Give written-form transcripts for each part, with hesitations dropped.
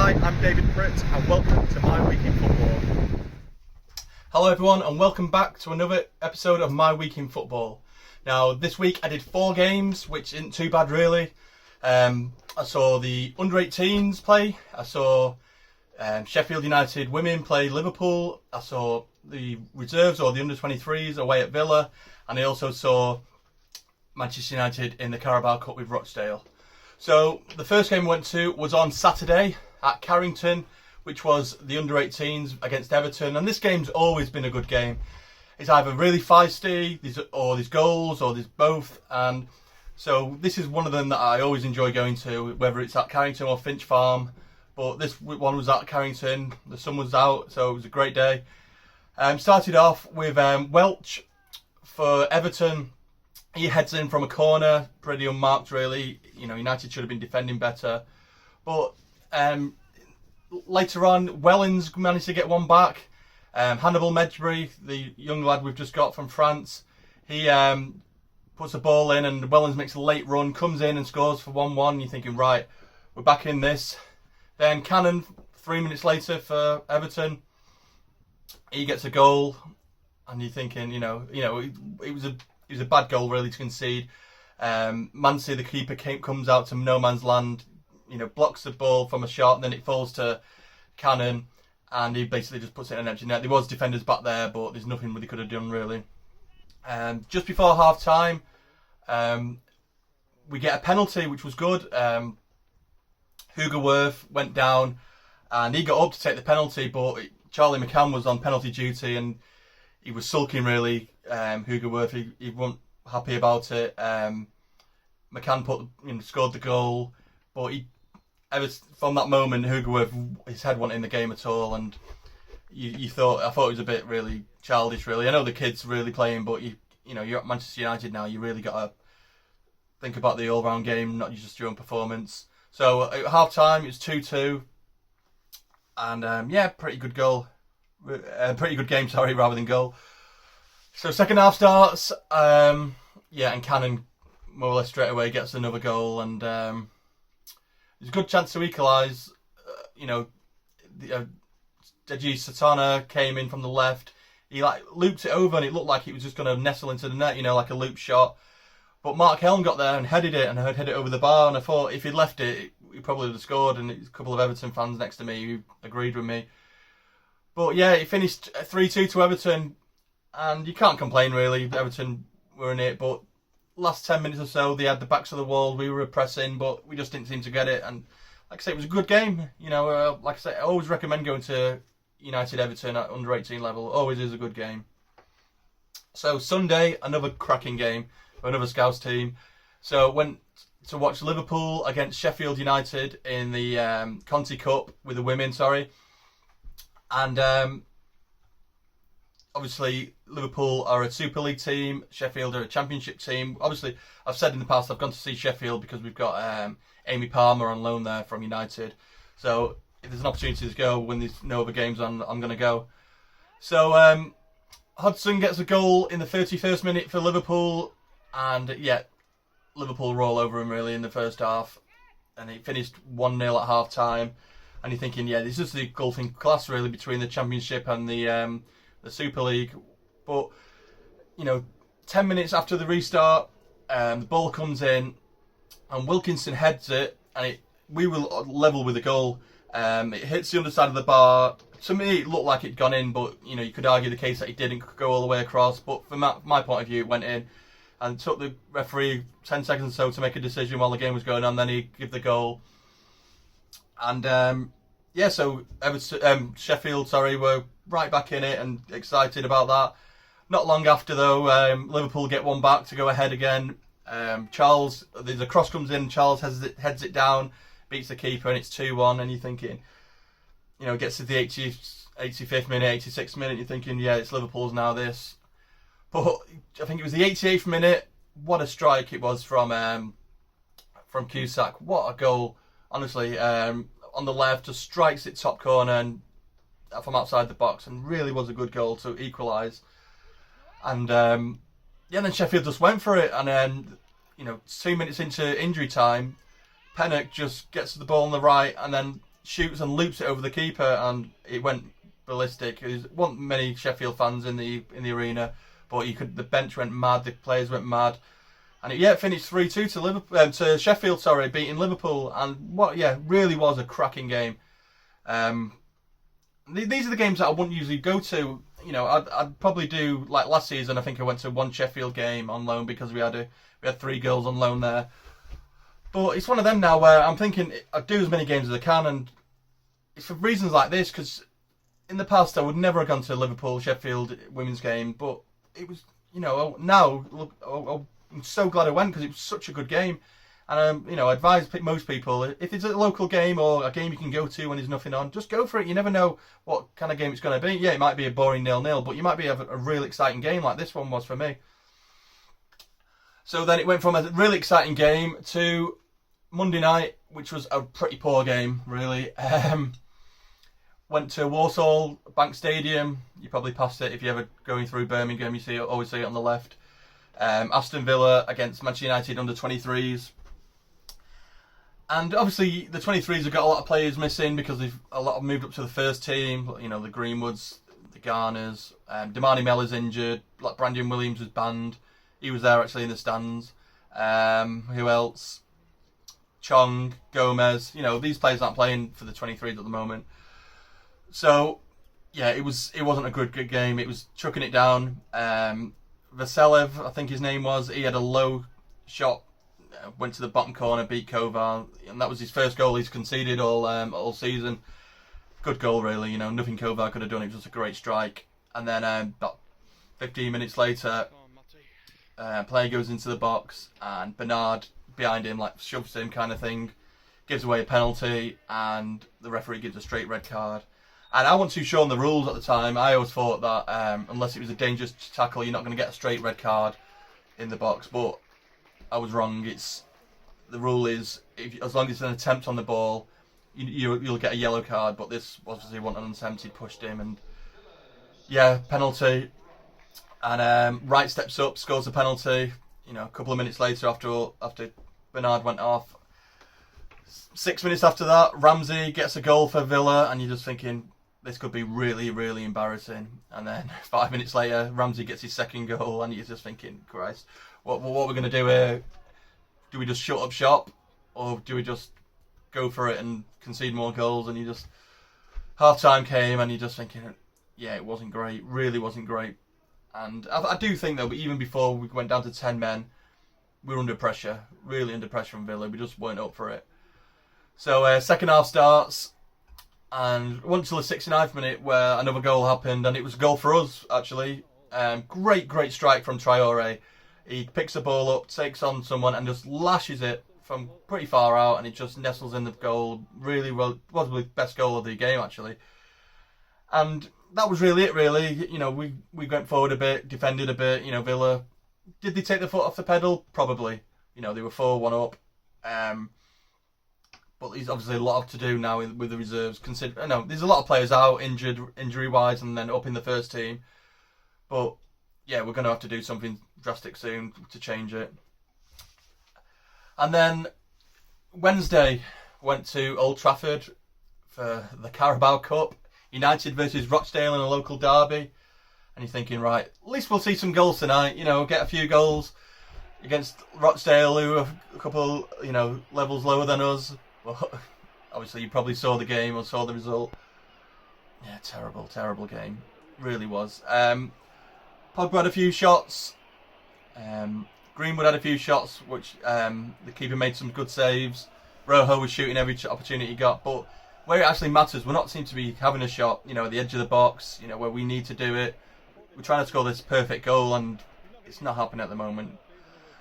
Hi, I'm David Pritt and welcome to My Week in Football. Hello everyone and welcome back to another episode of My Week in Football. Now this week I did 4 games, which isn't too bad really. I saw the under-18s play, I saw Sheffield United Women play Liverpool, I saw the reserves or the under-23s away at Villa, and I also saw Manchester United in the Carabao Cup with Rochdale. So the first game we went to was on Saturday at Carrington, which was the under-18s against Everton, and this game's always been a good game. It's either really feisty, there's goals, or there's both, and so this is one of them that I always enjoy going to, whether it's at Carrington or Finch Farm. But this one was at Carrington, the sun was out, so it was a great day. Started off with Welch for Everton. He heads in from a corner, pretty unmarked really. You know, United should have been defending better. But later on, Wellens managed to get one back. Hannibal Medjbury, the young lad we've just got from France, he puts the ball in and Wellens makes a late run, comes in and scores for 1-1. You're thinking, right, we're back in this. Then Cannon, 3 minutes later for Everton, he gets a goal. And you're thinking, it was a bad goal really to concede. Mansi, the keeper, comes out to no man's land, blocks the ball from a shot, and then it falls to Cannon, and he basically just puts it in an empty net. There was defenders back there, but there's nothing they could have done really. Just before half time, we get a penalty, which was good. Hugo Worth went down, and he got up to take the penalty, but Charlie McCann was on penalty duty, and he was sulking really. Hugo Worth, he wasn't happy about it. McCann scored the goal, but from that moment, Hugo Worth, his head wasn't in the game at all, and I thought it was a bit really childish really. I know the kid's really playing, but you're at Manchester United now, you really got to think about the all-round game, not just your own performance. So at half time it was 2-2, and pretty good goal. Pretty good game, rather than goal. So second half starts, and Cannon more or less straight away gets another goal, and there's a good chance to equalise. Deji Satana came in from the left. He looped it over, and it looked like it was just going to nestle into the net, like a loop shot. But Mark Helm got there and headed it, and I headed it over the bar, and I thought if he'd left it, he probably would have scored. And there's a couple of Everton fans next to me who agreed with me. But yeah, it finished 3-2 to Everton, and you can't complain really. Everton were in it, but last 10 minutes or so, they had the backs of the wall. We were pressing, but we just didn't seem to get it. And like I say, it was a good game. Like I say, I always recommend going to United Everton at under 18 level. Always is a good game. So Sunday, another cracking game for another Scouts team. So went to watch Liverpool against Sheffield United in the Conti Cup with the women. And obviously Liverpool are a Super League team, Sheffield are a Championship team. Obviously, I've said in the past I've gone to see Sheffield because we've got Amy Palmer on loan there from United. So if there's an opportunity to go when there's no other games on, I'm going to go. So Hudson gets a goal in the 31st minute for Liverpool, and Liverpool roll over him really in the first half, and it finished 1-0 at half time. And you're thinking, this is the golfing class really between the Championship and the Super League. But 10 minutes after the restart, the ball comes in, and Wilkinson heads it, and we were level with the goal. It hits the underside of the bar. To me, it looked like it'd gone in, but you could argue the case that it didn't go all the way across. But from my point of view, it went in, and it took the referee 10 seconds or so to make a decision while the game was going on. Then he gave the goal. And so Sheffield, were right back in it and excited about that. Not long after though, Liverpool get one back to go ahead again. Charles, there's a cross comes in, Charles heads it down, beats the keeper, and it's 2-1. And you're thinking, gets to the 85th minute, 86th minute, you're thinking, it's Liverpool's now this. But I think it was the 88th minute. What a strike it was from Cusack. What a goal, honestly. On the left, just strikes it top corner and from outside the box, and really was a good goal to equalise. And then Sheffield just went for it, and then 2 minutes into injury time, Pennock just gets the ball on the right, and then shoots and loops it over the keeper, and it went ballistic. There weren't many Sheffield fans in the arena, but the bench went mad, the players went mad, and it finished 3-2 to Liverpool, to Sheffield, beating Liverpool, and really was a cracking game. These are the games that I wouldn't usually go to. I'd probably do like last season. I think I went to one Sheffield game on loan because we had 3 girls on loan there. But it's one of them now where I'm thinking I'd do as many games as I can, and it's for reasons like this, because in the past I would never have gone to a Liverpool Sheffield women's game, but it was, now look, I'm so glad I went because it was such a good game. And I advise most people, if it's a local game or a game you can go to when there's nothing on, just go for it. You never know what kind of game it's going to be. Yeah, it might be a boring 0-0, but you might have a really exciting game like this one was for me. So then it went from a really exciting game to Monday night, which was a pretty poor game, really. Went to Walsall Bank Stadium. You probably passed it if you're ever going through Birmingham. Always see it on the left. Aston Villa against Manchester United under 23s. And obviously the 23s have got a lot of players missing because a lot of them moved up to the first team. The Greenwoods, the Garners. Damani Mellor's injured. Like Brandon Williams was banned. He was there actually in the stands. Who else? Chong, Gomez. These players aren't playing for the 23s at the moment. So yeah, it wasn't a good game. It was chucking it down. Vaselev, I think his name was. He had a low shot. Went to the bottom corner, beat Kovar, and that was his first goal he's conceded all season. Good goal, really. Nothing Kovar could have done. It was just a great strike. And then about 15 minutes later, player goes into the box, and Bernard behind him, like shoves him, kind of thing, gives away a penalty, and the referee gives a straight red card. And I wasn't too sure on the rules at the time. I always thought that unless it was a dangerous tackle, you're not going to get a straight red card in the box, but I was wrong. The rule is as long as it's an attempt on the ball, you'll get a yellow card. But this obviously wasn't an attempt. He pushed him, and penalty. And Wright steps up, scores the penalty. A couple of minutes later, after Bernard went off, 6 minutes after that, Ramsey gets a goal for Villa, and you're just thinking this could be really, really embarrassing. And then 5 minutes later, Ramsey gets his second goal, and you're just thinking, Christ. What we're going to do here? Do we just shut up shop, or do we just go for it and concede more goals? And half time came, and you're just thinking, it wasn't great, really wasn't great. And I do think though, but even before we went down to 10 men, we were under pressure, really under pressure from Villa. We just weren't up for it. So second half starts, and it wasn't until the 69th minute where another goal happened, and it was a goal for us actually. Great strike from Traore. He picks the ball up, takes on someone, and just lashes it from pretty far out, and it just nestles in the goal. Really well, probably best goal of the game, actually. And that was really it, really. We went forward a bit, defended a bit. Villa, did they take the foot off the pedal? Probably. They were 4-1 up. But there's obviously a lot to do now with the reserves. There's a lot of players out, injury-wise, and then up in the first team. But yeah, we're going to have to do something drastic soon to change it. And then Wednesday, went to Old Trafford for the Carabao Cup. United versus Rochdale in a local derby. And you're thinking, right, at least we'll see some goals tonight. Get a few goals against Rochdale, who are a couple, levels lower than us. Well, obviously you probably saw the game or saw the result. Yeah, terrible game. Really was. Pogba had a few shots. Greenwood had a few shots, which the keeper made some good saves. Rojo was shooting every opportunity he got, but where it actually matters, we're not seem to be having a shot, at the edge of the box, where we need to do it. We're trying to score this perfect goal, and it's not happening at the moment.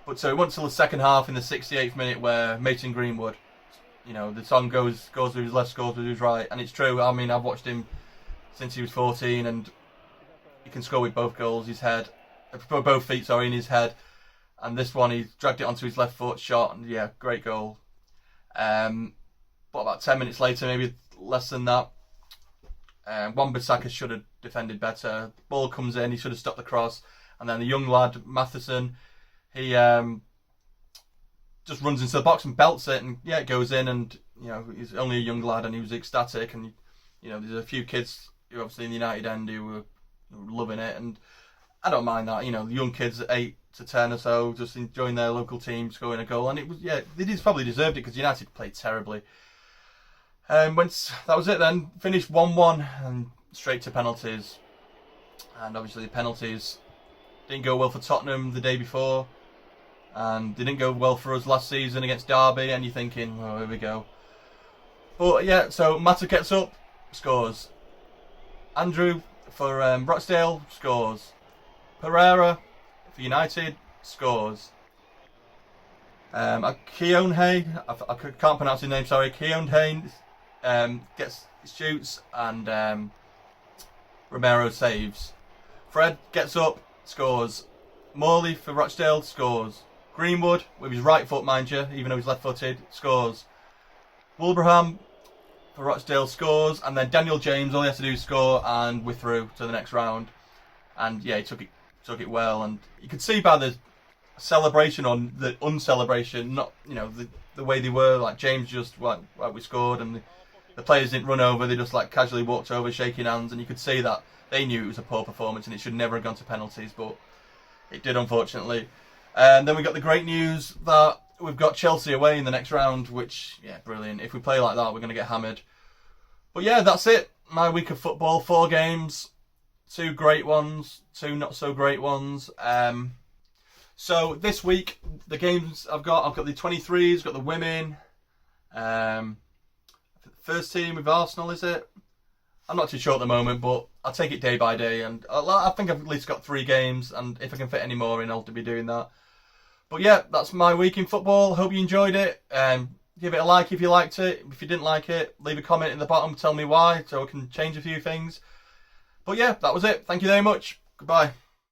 But so it went till the second half in the 68th minute where Mason Greenwood, the song goes with his left, scores with his right, and it's true. I mean, I've watched him since he was 14, and he can score with both both feet, in his head. And this one, he dragged it onto his left foot, shot, and yeah, great goal. But about 10 minutes later, maybe less than that, Wan-Bissaka should have defended better. Ball comes in, he should have stopped the cross, and then the young lad Matheson, he just runs into the box and belts it, and yeah, it goes in, and he's only a young lad and he was ecstatic. And there's a few kids who obviously in the United end who were loving it, and I don't mind that. The young kids at 8 to 10 or so just enjoying their local team scoring a goal, and it was they probably deserved it because United played terribly. Once that was it, then finished 1-1 and straight to penalties, and obviously the penalties didn't go well for Tottenham the day before, and they didn't go well for us last season against Derby. And you're thinking, oh, here we go. But yeah, so Mata gets up, scores. Andrew for Rochdale scores. Pereira for United scores. Keonhae, I can't pronounce his name, sorry. Keonhae shoots, and Romero saves. Fred gets up, scores. Morley for Rochdale scores. Greenwood, with his right foot, mind you, even though he's left-footed, scores. Wilbraham for Rochdale scores, and then Daniel James, all he has to do is score, and we're through to the next round. And yeah, he took it well, and you could see by the celebration on the uncelebration, not the way they were, like James just like we scored, and the players didn't run over, they just like casually walked over shaking hands, and you could see that they knew it was a poor performance and it should never have gone to penalties, but it did, unfortunately. And then we got the great news that we've got Chelsea away in the next round, which, yeah, brilliant. If we play like that, we're going to get hammered. But yeah, that's it. My week of football, 4 games, 2 great ones, 2 not so great ones. So this week, the games I've got the 23s, got the women. First team with Arsenal, is it? I'm not too sure at the moment, but I'll take it day by day. And I think I've at least got 3 games, and if I can fit any more in, I'll be doing that. But yeah, that's my week in football. Hope you enjoyed it. Give it a like if you liked it. If you didn't like it, leave a comment in the bottom, tell me why, so I can change a few things. But yeah, that was it. Thank you very much. Goodbye.